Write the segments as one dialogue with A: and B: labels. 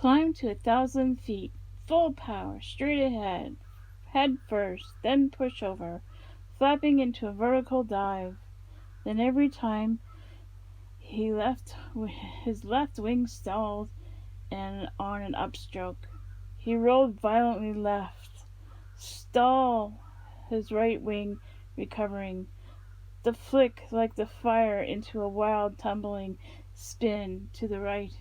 A: Climb to 1,000 feet, full power, straight ahead, head first, then push over, flapping into a vertical dive. Then every time his left wing stalled and on an upstroke, he rolled violently left, stall his right wing recovering, the flick like the fire into a wild tumbling spin to the right.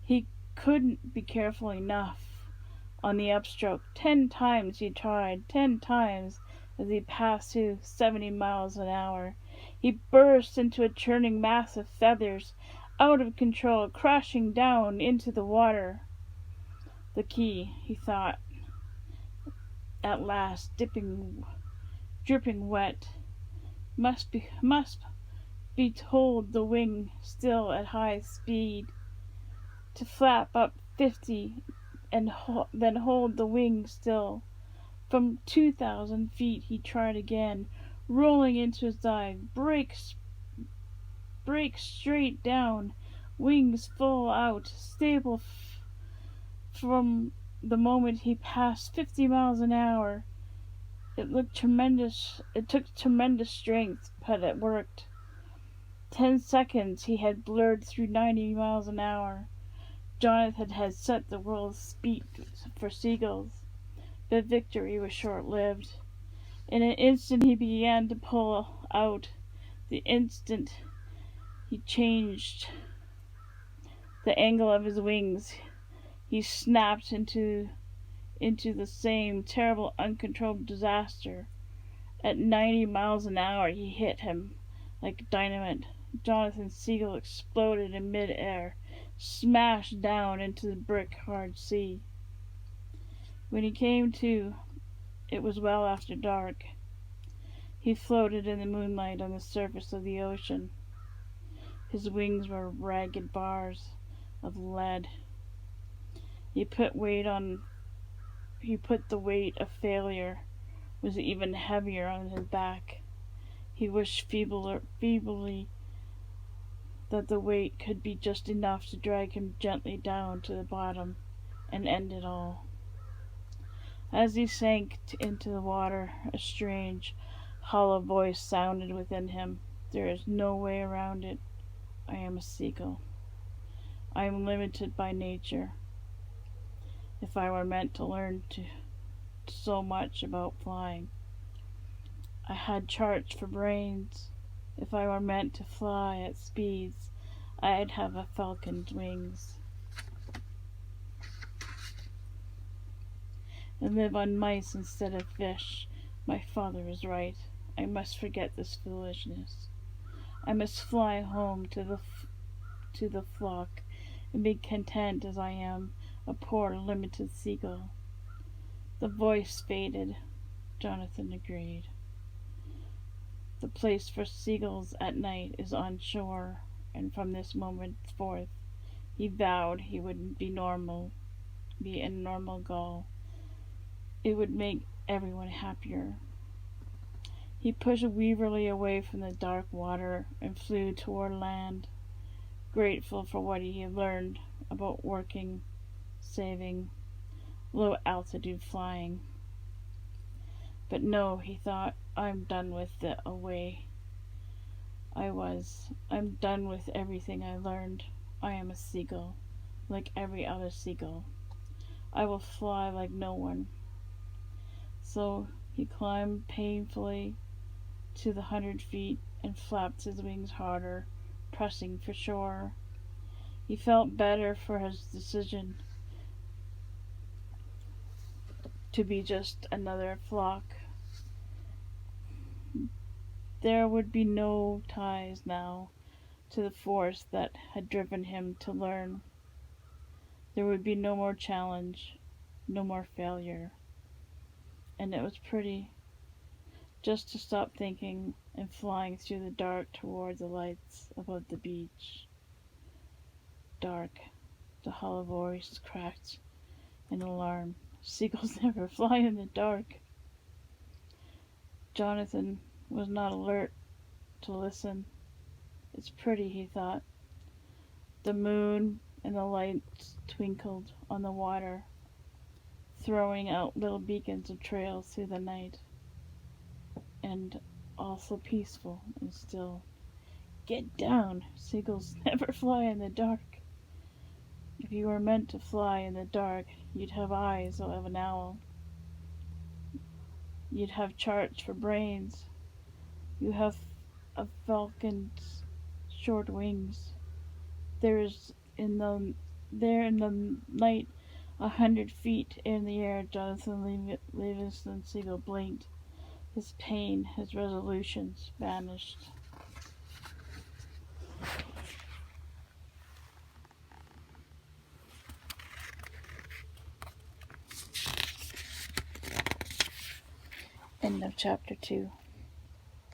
A: He couldn't be careful enough on the upstroke. 10 times he tried, 10 times as he passed to 70 miles an hour. He burst into a churning mass of feathers, out of control, crashing down into the water. The key, he thought, at last, dripping wet, must be told the wing still at high speed, to flap up 50 and then hold the wing still. From 2,000 feet he tried again, rolling into his dive, break straight down, wings full out, stable from the moment he passed 50 miles an hour. It took tremendous strength, but it worked. 10 seconds he had blurred through 90 miles an hour. Jonathan had set the world's speed for seagulls, but victory was short-lived. In an instant he began to pull out. The instant he changed the angle of his wings, he snapped into the same terrible uncontrolled disaster. At 90 miles an hour he hit him like dynamite. Jonathan's seagull exploded in mid-air, smashed down into the brick-hard sea. When he came to, it was well after dark. He floated in the moonlight on the surface of the ocean. His wings were ragged bars of lead. He put the weight of failure was even heavier on his back. He wished feebly that the weight could be just enough to drag him gently down to the bottom and end it all. As he sank into the water, a strange, hollow voice sounded within him. There is no way around it. I am a seagull. I am limited by nature. If I were meant to learn so much about flying, I had charts for brains. If I were meant to fly at speeds, I'd have a falcon's wings and live on mice instead of fish. My father is right. I must forget this foolishness. I must fly home to the flock and be content as I am, a poor limited seagull. The voice faded. Jonathan agreed. The place for seagulls at night is on shore, and from this moment forth he vowed he would be a normal gull. It would make everyone happier. He pushed wearily away from the dark water and flew toward land, grateful for what he had learned about working, saving, low-altitude flying. But no, he thought, I'm done with the away I'm done with everything I learned. I am a seagull, like every other seagull. I will fly like no one. So he climbed painfully to the 100 feet and flapped his wings harder, pressing for shore. He felt better for his decision to be just another flock. There would be no ties now to the force that had driven him to learn. There would be no more challenge, no more failure. And it was pretty just to stop thinking and flying through the dark toward the lights above the beach. Dark. The hollow voice cracked in alarm. Seagulls never fly in the dark. Jonathan was not alert to listen. It's pretty, he thought. The moon and the lights twinkled on the water, throwing out little beacons of trails through the night, and also peaceful and still. Get down! Seagulls never fly in the dark. If you were meant to fly in the dark, you'd have eyes of an owl. You'd have charts for brains. You have a falcon's short wings. There in the night, 100 feet in the air, Jonathan Livingston Seagull blinked. His pain, his resolutions vanished. End of chapter 2.